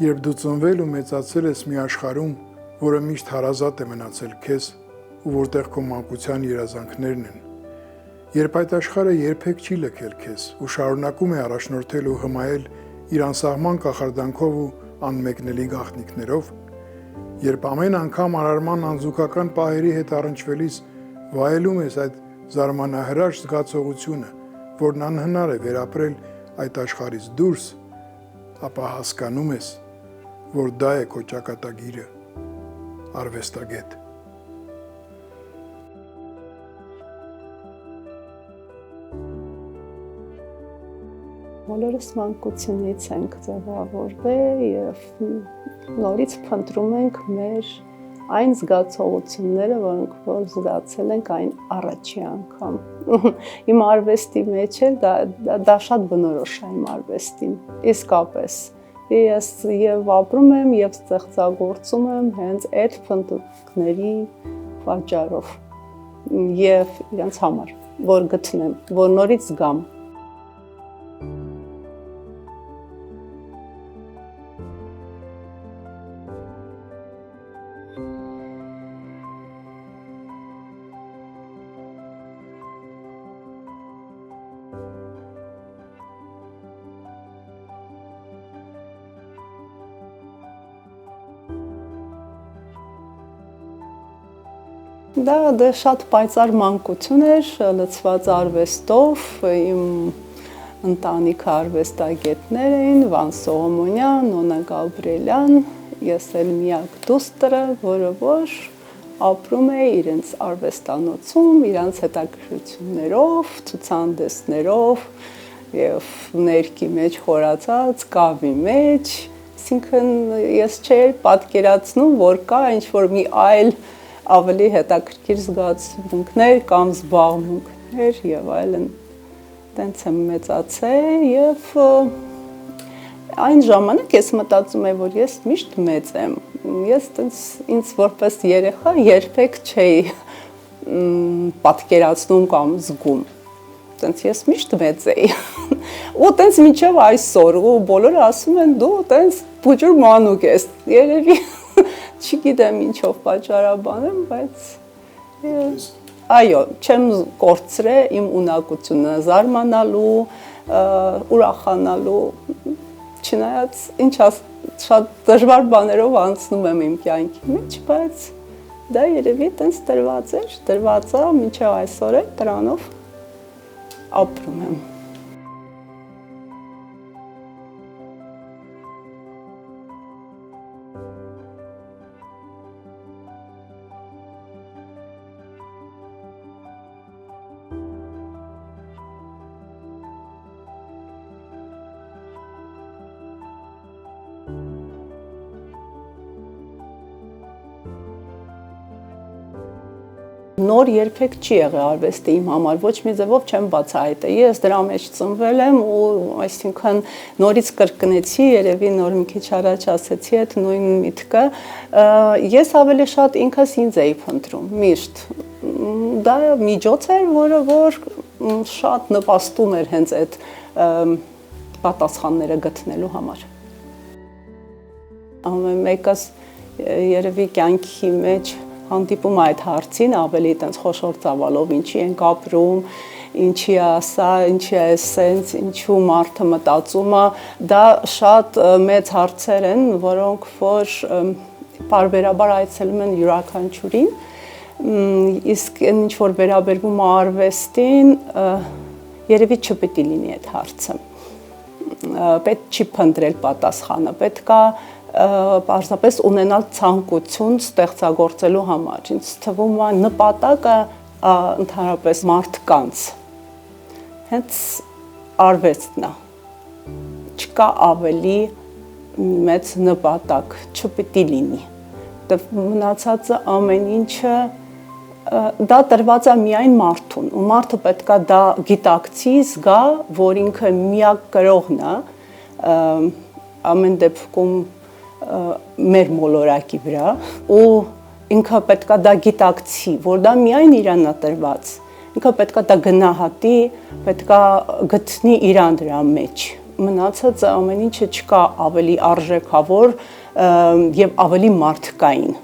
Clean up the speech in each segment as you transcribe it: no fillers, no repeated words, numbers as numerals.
Երբ դու ծնվել ու մեծացել ես մի աշխարհում, որը միշտ հարազատ է մնացել քեզ ու որտեղ քո մանկության երազանքներն են, երբ այդ աշխարհը երբեք չի լքել քեզ ու շարունակում է առաջնորդել ու հմայել իր անսահման կախարդանքով ու անմեկնելի գաղտնիքներով, երբ ամեն անգամ արարման անզուգական պահերի հետ առնչվելիս վայելում ես այդ զարմանահրաշ զգացողությունը, որն անհնար է վերապրել այդ աշխարհից դուրս, ապա հասկանում ես, որ դա է քո ճակատագիրը, արվեստագետ։ Բոլորս մանկությունից ենք ձևավորվել եւ նորից փնտրում ենք մեր այն զգացողությունները, որոնք որ զգացել ենք այն առաջի անգամ։ Իմ արվեստի մեջ էլ դա շատ բնորոշ է իմ արվեստին, իսկապես։ Ես եւ ապրում եմ եւ ստեղծագործում եմ հենց այդ փնտրումների պատճառով եւ իրենց համար, որ գտնեմ, որ նորից զգամ։ Դա շատ պայծառ մանկություն էր, լցված արվեստով, իմ ընտանիքը արվեստագետներ էին, Վան Սողոմոնյան, Նոնա Գաբրիելյան, ես էլ միակ դուստրը, որը որ ապրում է իրենց արվեստանոցում, իրանց հետաքրքրություններով, ցուցահանդեսներով եւ ներքի մեջ խորացած կավի մեջ, այսինքն ես չէի պատկերացնում, որ կա ինչ-որ մի այլ ավելի հետաքրքիր զգացմունքներ կամ զբաղմունքներ եւ այլն, տենց եմ մեծացել եւ այն ժամանակ ես մտածում եմ, որ ես միշտ մեծ եմ, ես տենց ինձ որպես երեխա երբեք չէի պատկերացնում կամ զգում, տենց ես միշտ մեծ էի, ու տենց մինչև այսօր, ու բոլորը ասում են դու տենց փոքր մանուկ ես, երևի չգիտեմ ինչով պատճառաբան եմ, բայց այո, չեմ կորցրել իմ ունակությունը զարմանալու, ուրախանալու, չնայած ինչ շատ դժվար բաներով անցնում եմ իմ կյանքի մեջ, բայց դա երևի տենց տրված էր, տրված է մինչև այսօր է, դրանով ապրում եմ։ Նոր երբեք չի եղել արվեստը իմ համար, ոչ մի ձևով չեմ բացահայտել, ես դրա մեջ ծնվել եմ ու այսինքն նորից կրկնեցի, երևի նոր մի քիչ առաջ ասեցի այդ նույն միտքը, ես ավելի շատ ինքս ինձ էի փնտրում, միշտ, դա միջոց էր, որը որ շատ նպաստում էր հենց այդ պատասխանները գտնելու համար։ Ամեն մեկս երևի կյանքի մեջ հանդիպում այդ հարցին ավելի տենց խոշոր ծավալով ինչի ենք ապրում, ինչի է սա, ինչի է սենց, ինչու մարդը մտածում է, դա շատ մեծ հարցեր են, որոնք որ պարբերաբար այցելում են յուրաքանչյուրին, իսկ ինչ որ վերաբերվում է արվեստին, երևի չպետք է լինի այդ հարցը, պետք չի փնտրել պատասխանը, պետք է պարզապես ունենալ ցանկություն ստեղծագործելու համար, ինձ թվում է նպատակը ընդհանրապես մարդկանց, հենց արվեստն է, չկա ավելի մեծ նպատակ, չպետք է լինի, մնացածը ամեն ինչը դա տրված է միայն մարդուն, ու մարդը պետք է դա գիտակցի, զգա, որ ինքը միակ կրողն է, ամեն դեպքում մեր մոլորակի վրա ու ինքը պետքա դա գիտակցի, որ դա միայն իրան է տրված, ինքը պետքա դա գնահատի, պետքա գտնի իրան դրա մեջ, մնացած ամեն ինչը չկա ավելի արժեքավոր եւ ավելի մարդկային։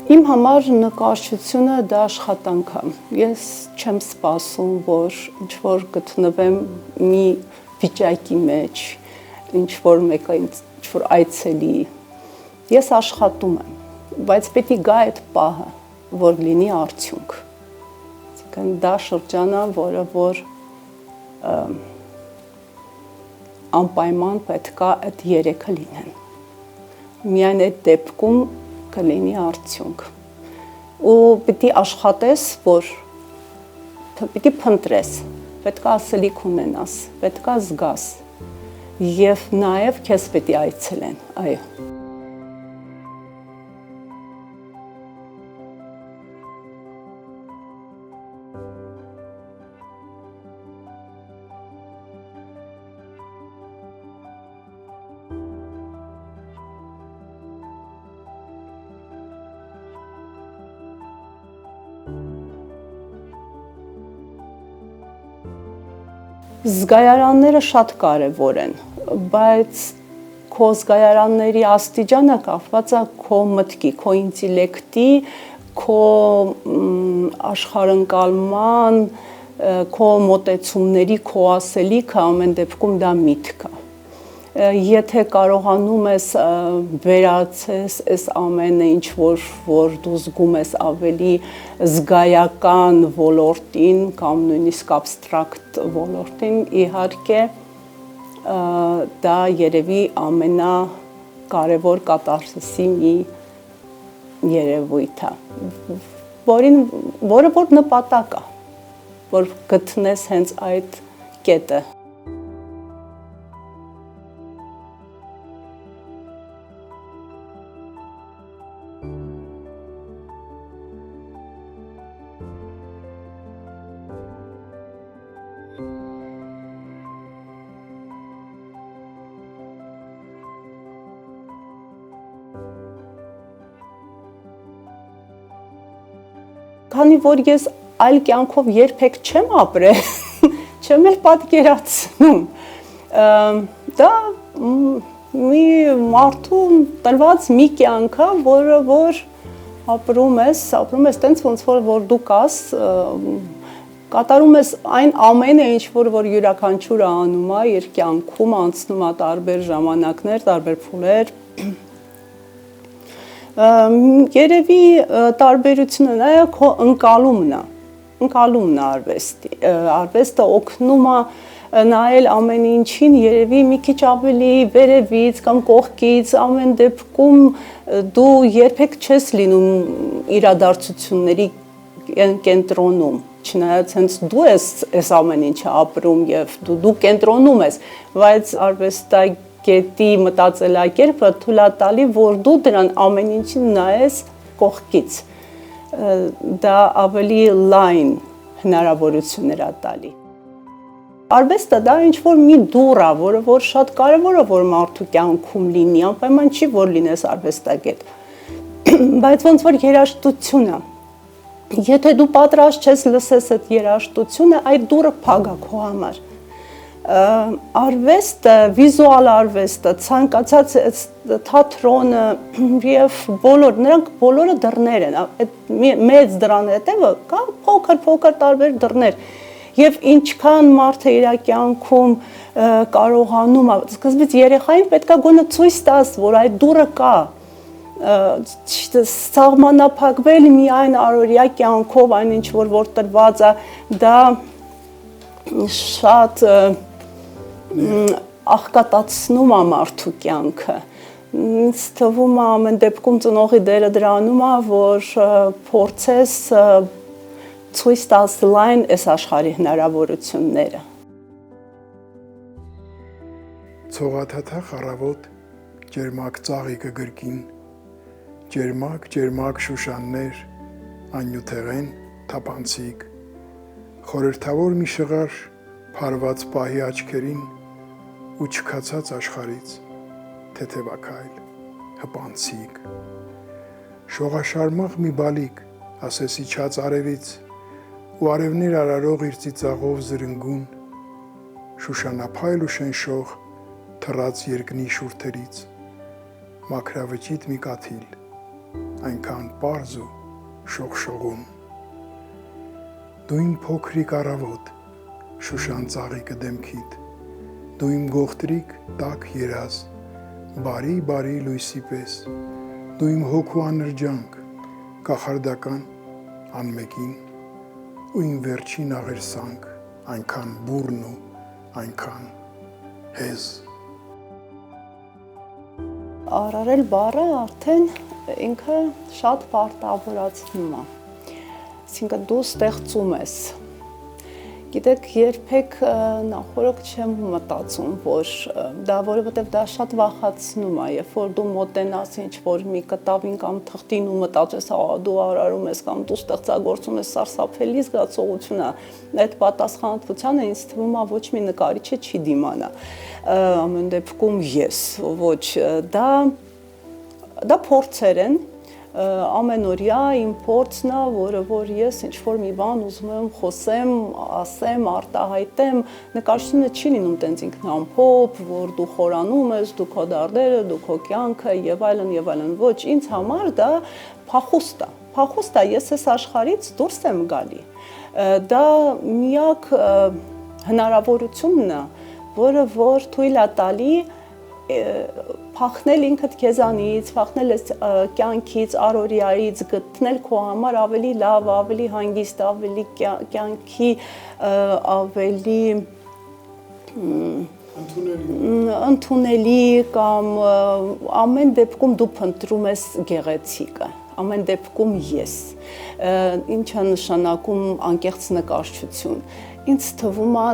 Իմ համար նկարչությունը դա աշխատանք է։ Ես չեմ սպասում, որ ինչ-որ գտնվեմ մի վիճակի մեջ, ինչ-որ մեկը ինչ-որ այցելի։ Ես աշխատում եմ, բայց պետք է գա այդ պահը, որ լինի արդյունք։ Այսինքն դա շրջանը, որը որ անպայման պետք է այդ երեքը լինեն։ Միայն այդ դեպքում կլինի արդյունք։ Ու պիտի աշխատես, որ պիտի փնտրես, պետք է ասելիք ունենաս, պետք է զգաս եւ նաեւ քեզ պիտի այցելեն, այո։ Զգայարանները շատ կարևոր են, բայց քո զգայարանների աստիճանը կապված է քո մտքի, քո ինտելեկտի, քո աշխարհընկալման, քո մոտեցումների, քո ասելիքը ամեն դեպքում դա միտք է։ Եթե կարողանում ես վերացես այս ամենը, ինչ որ դու զգում ես ավելի զգայական ոլորտին կամ նույնիսկ абստրակտ ոլորտին, իհարկե դա երևի ամենակարևոր կատարսիսի մի երևույթ է, որը որ նպատակ է, որ գտնես հենց այդ կետը։ Քանի որ ես այլ կյանքով երբեք չեմ ապրել, չեմ էլ պատկերացնում, դա մի մարդու տրված մի կյանք է, որը որ ապրում ես տենց ոնց որ դու կաս, կատարում ես այն ամենը, ինչ որ յուրաքանչյուրը անում է իր կյանքում, անցնում է տարբեր ժամանակներ, տարբեր փուլեր, երևի տարբերությունը նա է քո ընկալումն է արվեստը օգնում է նայել ամեն ինչին երևի մի քիչ ավելի վերևից կամ կողքից, ամեն դեպքում դու երբեք չես լինում իրադարձությունների կենտրոնում, չնայած հենց դու ես ամեն ինչը ապրում եւ դու կենտրոնում ես, բայց արվեստագետի մտածելակերպը թույլ է տալի, որ դու դրան ամեն ինչին նայես կողքից, դա ավելի լայն հնարավորություններ է տալի։ Արվեստը դա ինչ-որ մի դուռ է, որը որ շատ կարևոր է, որ մարդու կյանքում լինի, անպայման չի, որ լինես արվեստագետ, բայց ոնց որ երաժշտությունը, եթե դու պատրաստ չես լսես այդ երաժշտությունը, այդ դուռը փակ է քո համար։ Արվեստը, վիզուալ արվեստը, ցանկացած թատրոնը եւ նրանք բոլորը դռներ են, այդ մեծ դրան հետևը կա փոքր տարբեր դռներ եւ ինչքան մարդը իր կյանքում կարողանում է, սկզբից երեխային պետքա գոնե ցույց տաս, որ այդ դուռը կա, սահմանափակվել միայն առօրյա կյանքով, այն ինչ որ տրված է, դա շատ աղքատացնում է մարդու կյանքը։ Ինձ թվում է ամեն դեպքում ծնողի դերը դրանում է, որ փորձես ցույց տաս լայն այս աշխարհի հնարավորությունները։ Ցողաթաթախ առավոտ ջերմակ ծաղիկը գրկին, ջերմակ շուշաններ, աննյութեղեն թափանցիկ, խորհրդավոր մի շղար փարված պահի աչքերին ու չքացած աշխարից թեթևակայլ, հպանցիկ, շողաշարմաղ մի բալիկ, ասես իջած արևից ու արևներ արարող իր ծիծաղով զրնգուն, շուշանափայլ ու շնշող թռած երկնի շուրթերից, մաքրավճիտ մի կաթիլ, այնքան պարզ ու շողշողուն։ Դու իմ փոքրիկ առավոտ, շուշան ծաղիկը դեմքիդ, դու իմ գողտրիկ տաք երազ, բարի լույսի պես, դու իմ հոգու անրջանք, կախարդական անմեկին ու իմ վերջին աղերսանք, այնքան բուրն ու այնքան հեզ։ Արարել բառը արդեն ինքը շատ պարտավորացնում է, այսինքն դու ստեղծում ես, գիտեք երբեք նախորդ չեմ մտածում, որ դա որովհետև դա շատ վախացնում է, երբ որ դու մոտենաս ինչ-որ մի կտավին կամ թղթին ու մտածես, դու արարում ես կամ դու ստեղծագործում ես, սարսափելի զգացողություն է, այդ պատասխանատվությանը ինձ թվում է ոչ մի նկարիչը չի դիմանա, ամեն դեպքում ես, ոչ, դա փորձեր են, ամենօրյա իմ փորձն է, որը որ ես ինչ-որ մի բան ուզում եմ խոսեմ, ասեմ, արտահայտեմ, նկարչությունը չի լինում տենց ինքնամփոփ, որ դու խորանում ես, դու քո դարդերը, դու քո կյանքը եւ այլն, ոչ, ինձ համար դա փախուստ է, ես այս աշխարհից դուրս եմ գալի, դա միակ հնարավորությունն է, որը որ թույլ է տալի փախնել ինքդ քեզանից, փախնել այս կյանքից, առօրյայից, գտնել քո համար ավելի լավ, ավելի հանգիստ, ավելի կյանքի, ավելի ընդունելի կամ ամեն դեպքում դու փնտրում ես գեղեցիկը, ամեն դեպքում ես, ինչ է նշանակում անկեղծ նկարչություն, ինձ թվում է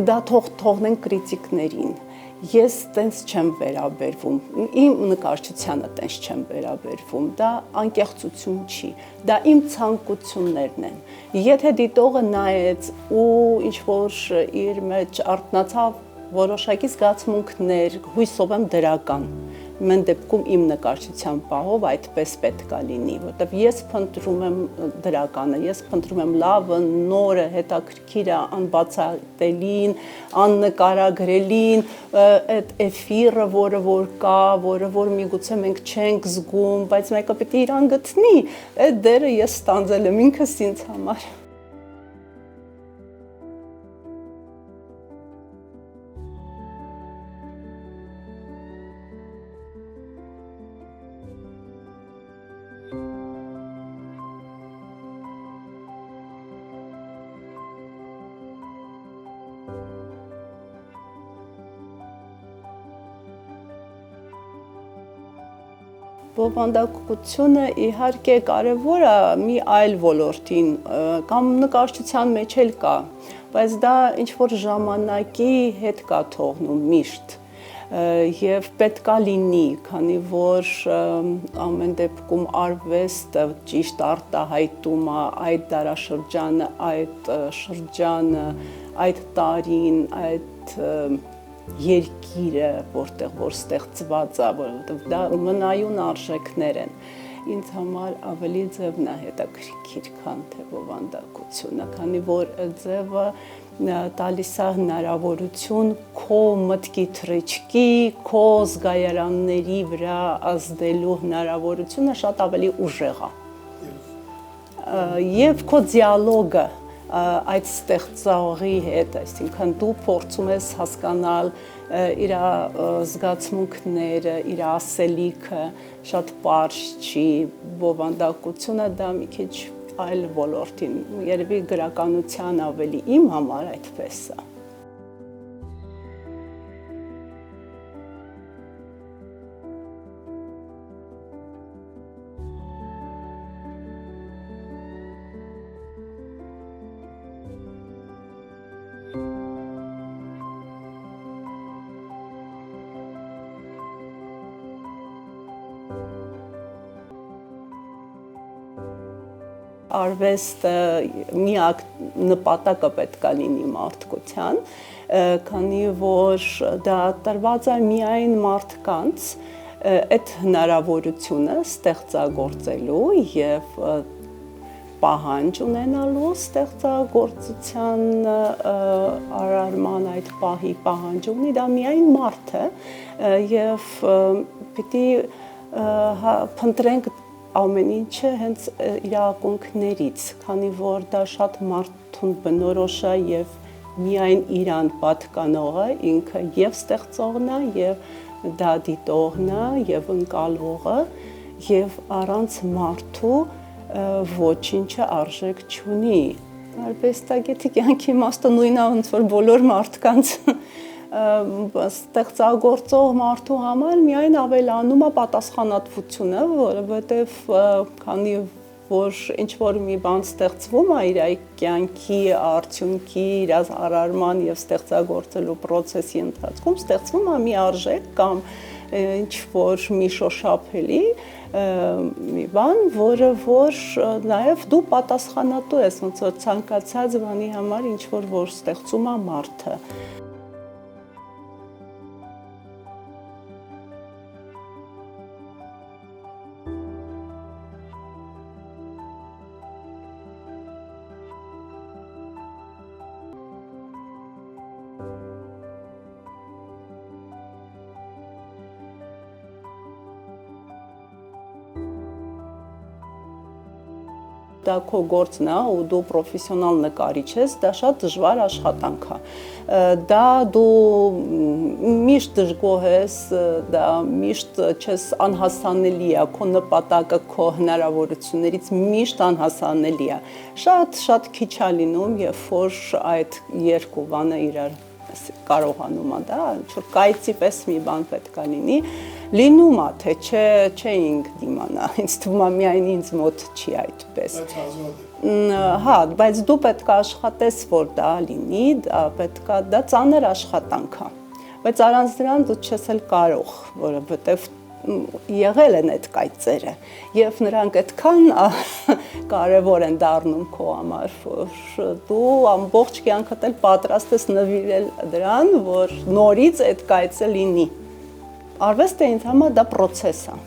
դա թողնենք կրիտիկներին, ես տենց չեմ վերաբերվում, իմ նկարչությանը տենց չեմ վերաբերվում, դա անկեղծություն չի, դա իմ ցանկություններն են, եթե դիտողը նայեց ու ինչ-որ իր մեջ արթնացավ որոշակի զգացմունքներ, հույսով եմ դրական, մեն դեպքում իմ նկարչության պահով այդպես պետք է լինի, որտեղ ես փնտրում եմ դրականը, ես փնտրում եմ լավը, նորը, հետաքրքիրը, անբացատրելին, աննկարագրելին, այդ էֆիրը, որը որ կա, որը որ միգուցե մենք չենք զգում, բայց մեկը պիտի իրան գտնի, այդ դերը ես ստանձել եմ ինքս ինձ համար։ Բովանդակությունը իհարկե կարևոր է մի այլ ոլորտին կամ նկարչության մեջ էլ կա, բայց դա ինչ-որ ժամանակի հետ կա թողնում միշտ և պետք է լինի, քանի որ ամեն դեպքում արվեստը ճիշտ արտահայտում է այդ դարաշրջանը, այդ շրջանը, այդ տարին, այդ երկիրը, որտեղ որ ստեղծված է, որովհետև դա մնայուն արժեքներ են, ինձ համար ավելի ձևն է հետաքրքիր, քան թե բովանդակությունը, քանի որ ձևը տալիս է հնարավորություն քո մտքի թռիչքի, քո զգայարանների վրա ազդելու հնարավորությունը շատ ավելի ուժեղ է, և քո դիալոգը այդ ստեղծողի հետ, այսինքն դու փորձում ես հասկանալ իր զգացմունքները, իր ասելիքը, շատ պարզ չի, բովանդակությունը դա մի քիչ այլ ոլորտին, երևի գրականության ավելի իմ համար այդպես է։ Արվեստը միակ նպատակը պետք է լինի մարդկության, քանի որ դա տրված է միայն մարդկանց այդ հնարավորությունը ստեղծագործելու եւ պահանջ ունենալու ստեղծագործության արարման այդ պահի պահանջ ունի, դա միայն մարդը եւ պիտի փնտրենք ամեն ինչը հենց իր ակունքներից, քանի որ դա շատ մարդուն բնորոշ է եւ միայն իրան պատկանողը ինքը եւ ստեղծողն է եւ դա դիտողն է եւ ընկալողը եւ առանց մարդու ոչինչը արժեք չունի։ Արվեստագետի կյանքի իմաստը նույնն է, ոնց որ բոլոր մարդկանց ստեղծագործող մարդու համար միայն ավելանում է պատասխանատվությունը, որովհետև քանի որ ինչ որ մի բան ստեղծվում է իր կյանքի արդյունքի, իր արարման եւ ստեղծագործելու process-ի ընթացքում ստեղծվում է մի արժեք կամ ինչ որ մի շոշափելի մի բան, որը որ նաեւ դու պատասխանատու ես, ոնց որ ցանկացած բանի համար ինչ որ ստեղծում է մարդը։ Դա քո գործն է ու դու պրոֆեսիոնալ նկարիչ ես, դա շատ դժվար աշխատանք է։ Դա դու միշտ դժգոհ ես, դա միշտ չես անհասանելի է, քո նպատակը, քո հնարավորություններից միշտ անհասանելի է։ Շատ քիչ է լինում, երբ որ այդ երկու բանը իրար կարողանում է, դա ինչ-որ կայծի պես մի բան պետք է լինի, լինում է, թե չէինք դիմանա, ինձ թվում է միայն ինձ մոտ չի այդպես։ Հա, բայց դու պետք է աշխատես, որ դա լինի, դա ծանր աշխատանք է, բայց առանց դրան դու չես էլ կարող, որովհետև եղել են այդ կայծերը եւ նրանք այդքան կարեւոր են դառնում քո համար, որ դու ամբողջ կյանքդ էլ պատրաստ ես նվիրել դրան, որ նորից այդ կայծը լինի։ Արվեստը ինձ համար դա process է։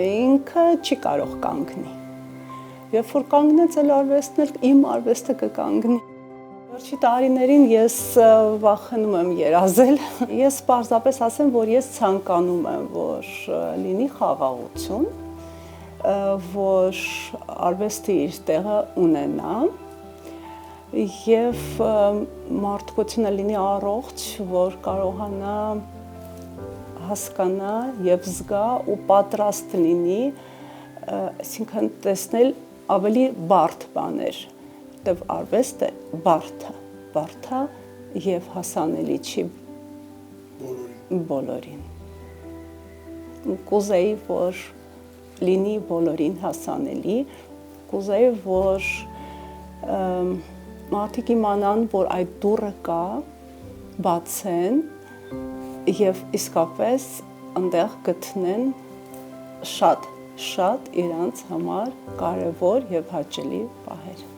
Ինքը չի կարող կանգնի։ Երբ որ կանգնեց էլ արվեստն էլ իմ արվեստը կկանգնի։ Վերջի տարիներին ես վախենում եմ երազել։ Ես պարզապես ասեմ, որ ես ցանկանում եմ, որ լինի խաղաղություն, որ արվեստը իր տեղը ունենա եւ մարդկությունը լինի առողջ, որ կարողանա հասկանա եւ զգա ու պատրաստ լինի, այսինքն տեսնել ավելի բարդ բաներ, որտեվ արվեստը բարդ է եւ հասանելի չի բոլորին։ Կուզեի, որ լինի բոլորին հասանելի, կուզեի, որ մարդիկ իմանան, որ այդ դուռը կա, բացեն եւ իսկապես այնտեղ գտնեն շատ իրանց համար կարևոր եւ հաճելի բաներ։